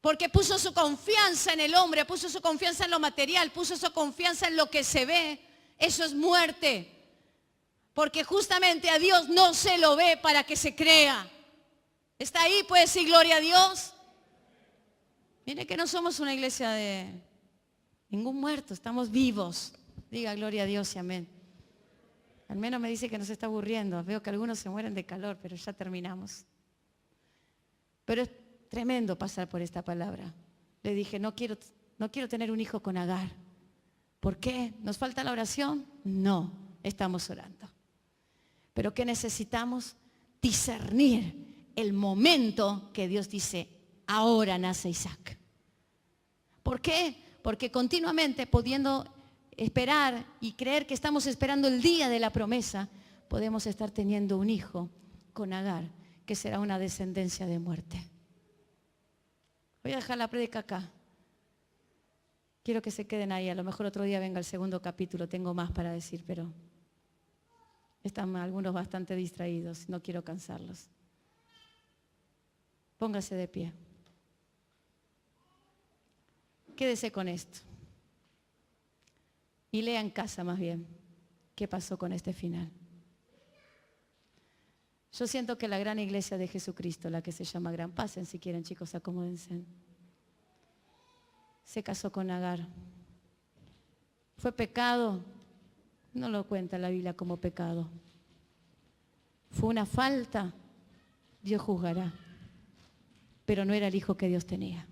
Porque puso su confianza en el hombre, puso su confianza en lo material, puso su confianza en lo que se ve. Eso es muerte. Porque justamente a Dios no se lo ve para que se crea. ¿Está ahí? ¿Puede decir gloria a Dios? Mire que no somos una iglesia de ningún muerto, estamos vivos. Diga gloria a Dios y amén. Al menos me dice que nos está aburriendo. Veo que algunos se mueren de calor, pero ya terminamos. Pero es tremendo pasar por esta palabra. Le dije, no quiero tener un hijo con Agar. ¿Por qué? ¿Nos falta la oración? No, estamos orando. Pero ¿qué necesitamos? Discernir el momento que Dios dice, ahora nace Isaac. ¿Por qué? Porque continuamente pudiendo esperar y creer que estamos esperando el día de la promesa, podemos estar teniendo un hijo con Agar, que será una descendencia de muerte. Voy a dejar la prédica acá. Quiero que se queden ahí. A lo mejor otro día venga el segundo capítulo. Tengo más para decir, pero están algunos bastante distraídos. No quiero cansarlos. Póngase de pie. Quédese con esto. Y lea en casa más bien qué pasó con este final. Yo siento que la gran iglesia de Jesucristo, la que se llama Gran, pasen si quieren, chicos, acomódense, se casó con Agar. ¿Fue pecado? No lo cuenta la Biblia como pecado. ¿Fue una falta? Dios juzgará. Pero no era el hijo que Dios tenía.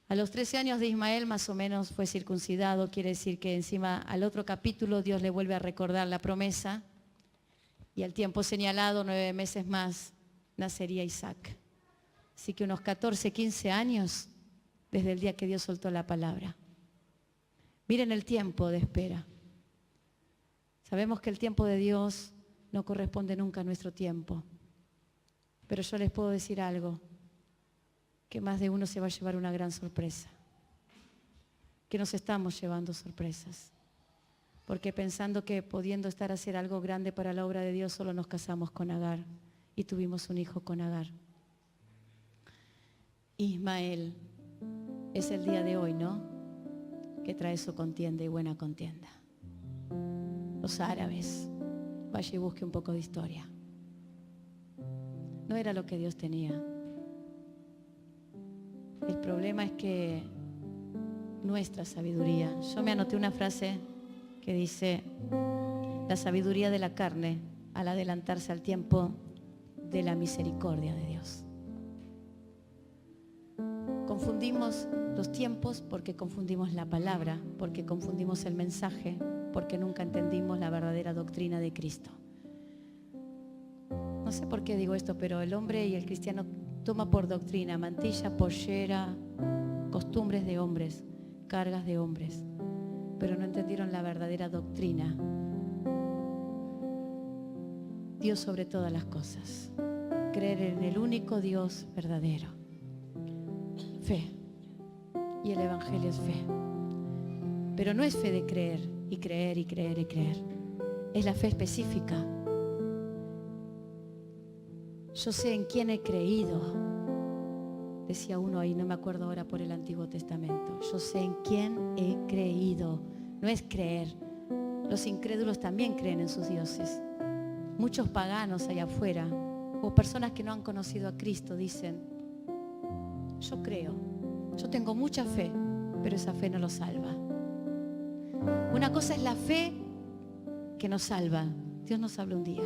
A los 13 años de Ismael más o menos fue circuncidado, quiere decir que encima al otro capítulo Dios le vuelve a recordar la promesa y al tiempo señalado, 9 meses más, nacería Isaac. Así que unos 14, 15 años desde el día que Dios soltó la palabra. Miren el tiempo de espera. Sabemos que el tiempo de Dios no corresponde nunca a nuestro tiempo, pero yo les puedo decir algo, que más de uno se va a llevar una gran sorpresa, que nos estamos llevando sorpresas, porque pensando que pudiendo estar a hacer algo grande para la obra de Dios, solo nos casamos con Agar y tuvimos un hijo con Agar. Ismael es el día de hoy, ¿no? Que trae su contienda y buena contienda. Los árabes, vaya y busque un poco de historia. No era lo que Dios tenía. El problema es que nuestra sabiduría, yo me anoté una frase que dice, la sabiduría de la carne al adelantarse al tiempo de la misericordia de Dios. Confundimos los tiempos porque confundimos la palabra, porque confundimos el mensaje, porque nunca entendimos la verdadera doctrina de Cristo. No sé por qué digo esto, pero el hombre y el cristiano toma por doctrina mantilla, pollera, costumbres de hombres, cargas de hombres, pero no entendieron la verdadera doctrina. Dios sobre todas las cosas. Creer en el único Dios verdadero. Fe. Y el Evangelio es fe. Pero no es fe de creer y creer y creer y creer. Es la fe específica. Yo sé en quién he creído. Decía uno ahí, no me acuerdo ahora por el Antiguo Testamento. Yo sé en quién he creído. No es creer. Los incrédulos también creen en sus dioses. Muchos paganos allá afuera, o personas que no han conocido a Cristo, dicen, yo creo, yo tengo mucha fe, pero esa fe no lo salva. Una cosa es la fe que nos salva. Dios nos habla un día.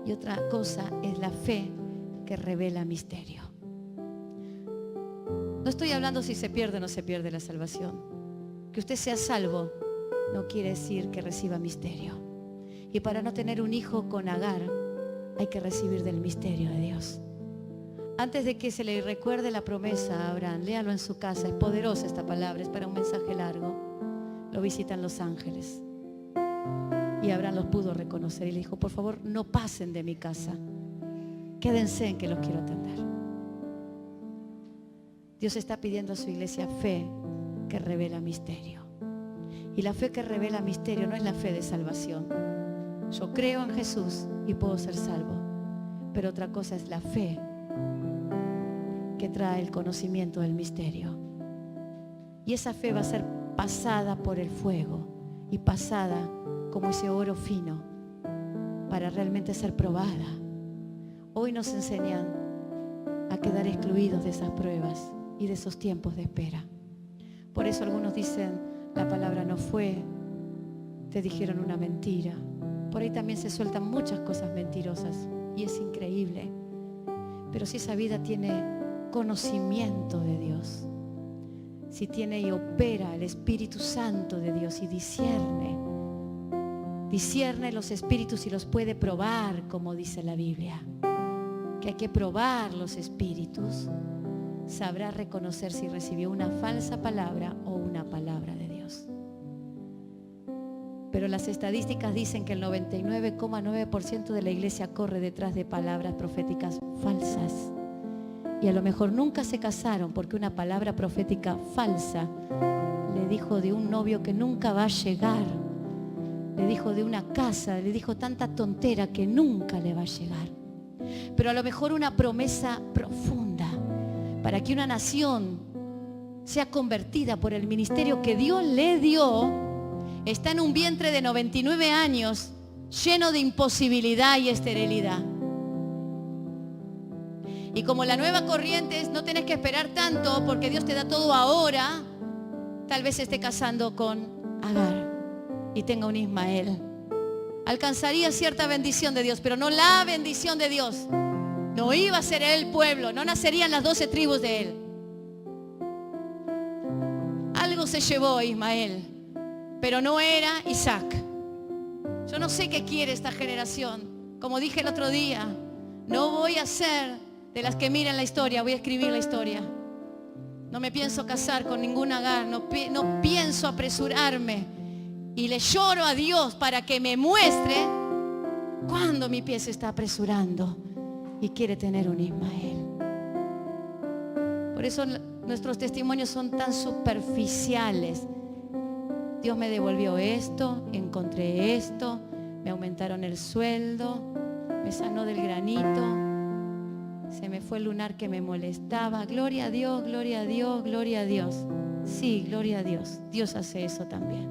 Y otra cosa es la fe que revela misterio. No estoy hablando si se pierde o no se pierde la salvación. Que usted sea salvo no quiere decir que reciba misterio. Y para no tener un hijo con Agar, hay que recibir del misterio de Dios. Antes de que se le recuerde la promesa a Abraham, léalo en su casa, es poderosa esta palabra, es para un mensaje largo. Lo visitan los ángeles. Y Abraham los pudo reconocer y le dijo, por favor, no pasen de mi casa. Quédense en que los quiero atender. Dios está pidiendo a su iglesia fe que revela misterio. Y la fe que revela misterio no es la fe de salvación. Yo creo en Jesús y puedo ser salvo. Pero otra cosa es la fe que trae el conocimiento del misterio. Y esa fe va a ser pasada por el fuego y pasada como ese oro fino para realmente ser probada. Hoy nos enseñan a quedar excluidos de esas pruebas y de esos tiempos de espera. Por eso algunos dicen, la palabra no fue, te dijeron una mentira. Por ahí también se sueltan muchas cosas mentirosas y es increíble. Pero si esa vida tiene conocimiento de Dios, si tiene y opera el Espíritu Santo de Dios y discierne los espíritus y los puede probar, como dice la Biblia, que hay que probar los espíritus, sabrá reconocer si recibió una falsa palabra o una palabra de Dios. Pero las estadísticas dicen que el 99,9% de la iglesia corre detrás de palabras proféticas falsas. Y a lo mejor nunca se casaron porque una palabra profética falsa le dijo de un novio que nunca va a llegar, le dijo de una casa, le dijo tanta tontera que nunca le va a llegar. Pero a lo mejor una promesa profunda para que una nación sea convertida por el ministerio que Dios le dio, está en un vientre de 99 años lleno de imposibilidad y esterilidad. Y como la nueva corriente no tenés que esperar tanto porque Dios te da todo ahora, tal vez se esté casando con Agar y tenga un Ismael. Alcanzaría cierta bendición de Dios, pero no la bendición de Dios. No iba a ser él pueblo, no nacerían las 12 tribus de él. Algo se llevó Ismael, pero no era Isaac. Yo no sé qué quiere esta generación. Como dije el otro día, no voy a ser de las que miran la historia, voy a escribir la historia. No me pienso casar con ningún Agar, no pienso apresurarme. Y le lloro a Dios para que me muestre cuando mi pie se está apresurando y quiere tener un Ismael. Por eso nuestros testimonios son tan superficiales. Dios me devolvió esto, encontré esto, me aumentaron el sueldo, me sanó del granito, se me fue el lunar que me molestaba. Gloria a Dios, gloria a Dios, gloria a Dios. Sí, gloria a Dios. Dios hace eso también.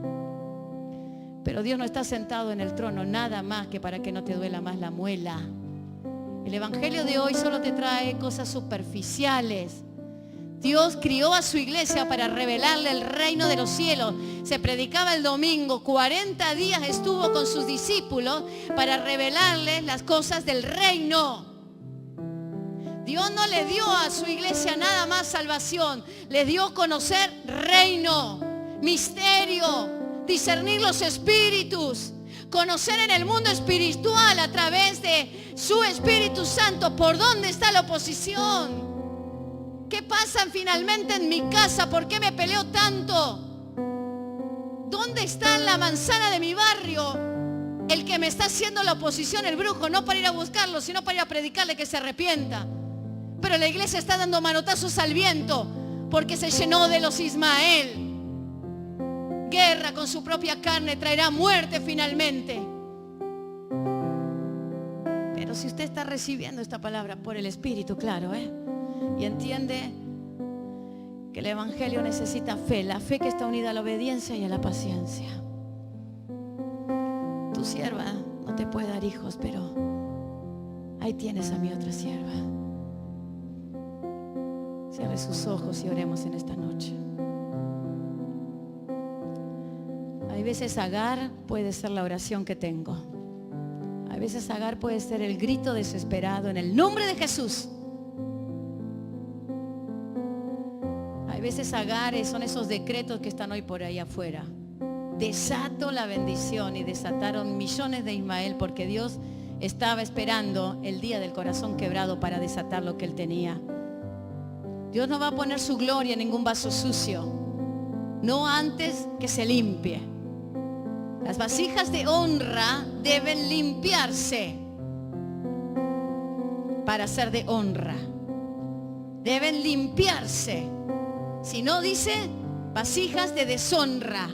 Pero Dios no está sentado en el trono nada más que para que no te duela más la muela. El evangelio de hoy solo te trae cosas superficiales. Dios crió a su iglesia para revelarle el reino de los cielos. Se predicaba el domingo, 40 días estuvo con sus discípulos para revelarles las cosas del reino. Dios no le dio a su iglesia nada más salvación, le dio conocer reino, misterio, discernir los espíritus, conocer en el mundo espiritual a través de su Espíritu Santo por dónde está la oposición. ¿Qué pasa finalmente en mi casa? ¿Por qué me peleo tanto? ¿Dónde está en la manzana de mi barrio el que me está haciendo la oposición, el brujo? No para ir a buscarlo, sino para ir a predicarle que se arrepienta. Pero la iglesia está dando manotazos al viento porque se llenó de los Ismael. Guerra con su propia carne traerá muerte finalmente. Pero si usted está recibiendo esta palabra por el Espíritu, claro, y entiende que el evangelio necesita fe, la fe que está unida a la obediencia y a la paciencia. Tu sierva no te puede dar hijos, pero ahí tienes a mi otra sierva. Cierre sus ojos y oremos en esta noche. Hay veces Agar puede ser la oración que tengo. Hay veces Agar puede ser el grito desesperado en el nombre de Jesús. Hay veces Agar son esos decretos que están hoy por ahí afuera. Desato la bendición y desataron millones de Ismael porque Dios estaba esperando el día del corazón quebrado para desatar lo que él tenía. Dios no va a poner su gloria en ningún vaso sucio, no antes que se limpie. Las vasijas de honra deben limpiarse para ser de honra. Deben limpiarse. Si no, dice vasijas de deshonra.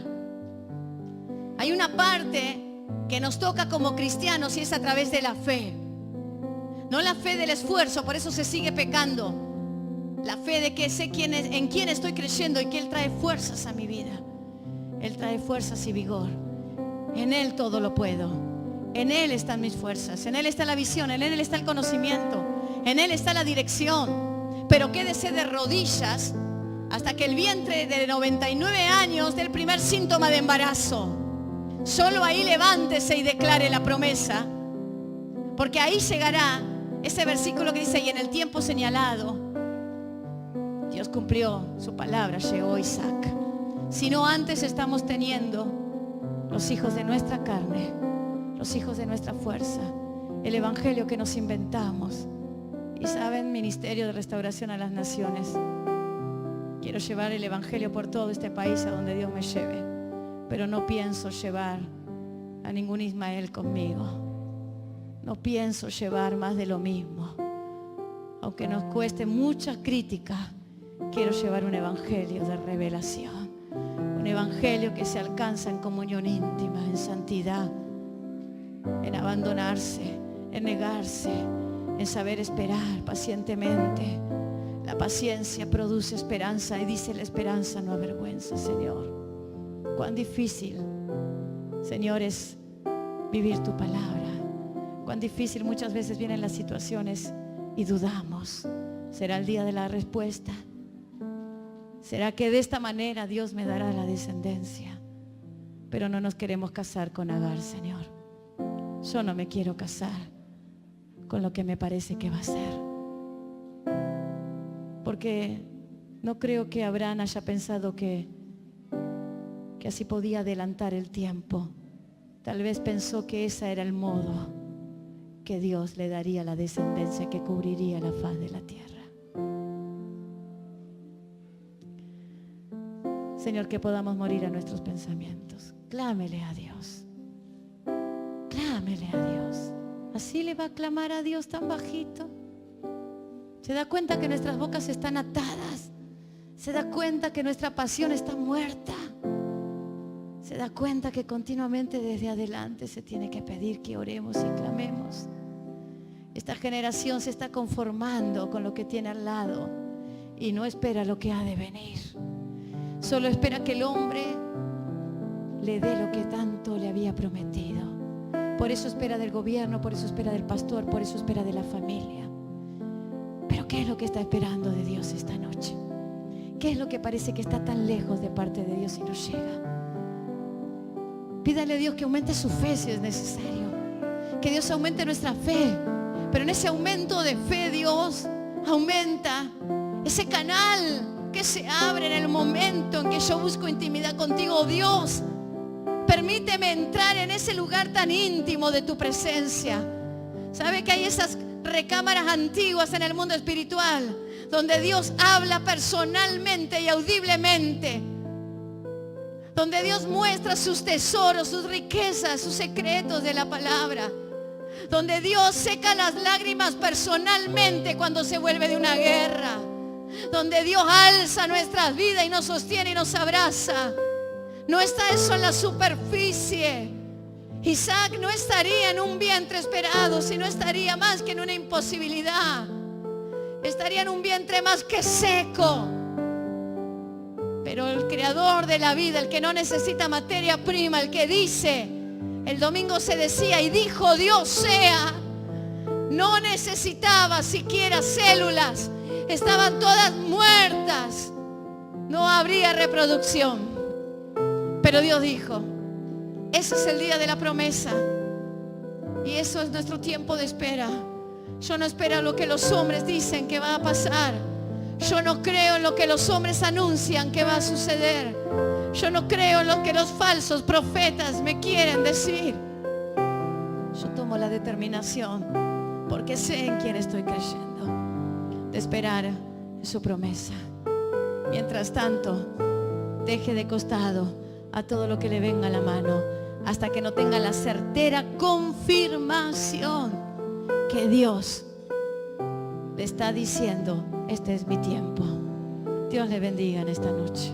Hay una parte que nos toca como cristianos y es a través de la fe. No la fe del esfuerzo, por eso se sigue pecando. La fe de que sé en quién estoy creyendo y que Él trae fuerzas a mi vida. Él trae fuerzas y vigor. En Él todo lo puedo. En Él están mis fuerzas. En Él está la visión. En Él está el conocimiento. En Él está la dirección. Pero quédese de rodillas hasta que el vientre de 99 años dé el primer síntoma de embarazo. Solo ahí levántese y declare la promesa. Porque ahí llegará ese versículo que dice: y en el tiempo señalado Dios cumplió su palabra, llegó Isaac. Si no, antes estamos teniendo los hijos de nuestra carne, los hijos de nuestra fuerza, el evangelio que nos inventamos. Y saben, ministerio de restauración a las naciones. Quiero llevar el evangelio por todo este país a donde Dios me lleve, pero no pienso llevar a ningún Ismael conmigo. No pienso llevar más de lo mismo. Aunque nos cueste mucha crítica, quiero llevar un evangelio de revelación. Un evangelio que se alcanza en comunión íntima, en santidad, en abandonarse, en negarse, en saber esperar pacientemente. La paciencia produce esperanza y dice la esperanza no avergüenza, Señor. Cuán difícil, Señor, es vivir tu palabra. Cuán difícil muchas veces vienen las situaciones y dudamos. ¿Será el día de la respuesta? ¿Será que de esta manera Dios me dará la descendencia? Pero no nos queremos casar con Agar, Señor. Yo no me quiero casar con lo que me parece que va a ser. Porque no creo que Abraham haya pensado que así podía adelantar el tiempo. Tal vez pensó que ese era el modo que Dios le daría la descendencia que cubriría la faz de la tierra. Señor, que podamos morir a nuestros pensamientos. Clámele a Dios. Clámele a Dios. Así le va a clamar a Dios tan bajito. Se da cuenta que nuestras bocas están atadas. Se da cuenta que nuestra pasión está muerta. Se da cuenta que continuamente desde adelante se tiene que pedir que oremos y clamemos. Esta generación se está conformando con lo que tiene al lado y no espera lo que ha de venir. Solo espera que el hombre le dé lo que tanto le había prometido. Por eso espera del gobierno, por eso espera del pastor, por eso espera de la familia. Pero ¿qué es lo que está esperando de Dios esta noche? ¿Qué es lo que parece que está tan lejos de parte de Dios y no llega? Pídale a Dios que aumente su fe si es necesario. Que Dios aumente nuestra fe. Pero en ese aumento de fe Dios aumenta ese canal que se abre en el momento en que yo busco intimidad contigo. Oh Dios, permíteme entrar en ese lugar tan íntimo de tu presencia. ¿Sabe que hay esas recámaras antiguas en el mundo espiritual donde Dios habla personalmente y audiblemente? Donde Dios muestra sus tesoros, sus riquezas, sus secretos de la palabra. Donde Dios seca las lágrimas personalmente cuando se vuelve de una guerra. Donde Dios alza nuestras vidas y nos sostiene y nos abraza. No está eso en la superficie. Isaac no estaría en un vientre esperado, sino estaría más que en una imposibilidad. Estaría en un vientre más que seco. Pero el creador de la vida, el que no necesita materia prima, el que dice, el domingo se decía y dijo Dios sea, no necesitaba siquiera células, estaban todas muertas, no habría reproducción. Pero Dios dijo, ese es el día de la promesa y eso es nuestro tiempo de espera. Yo no espero lo que los hombres dicen que va a pasar. Yo no creo en lo que los hombres anuncian que va a suceder. Yo no creo en lo que los falsos profetas me quieren decir. Yo tomo la determinación, porque sé en quién estoy creyendo, de esperar en su promesa. Mientras tanto, deje de costado a todo lo que le venga a la mano, hasta que no tenga la certera confirmación que Dios le está diciendo, este es mi tiempo. Dios le bendiga en esta noche.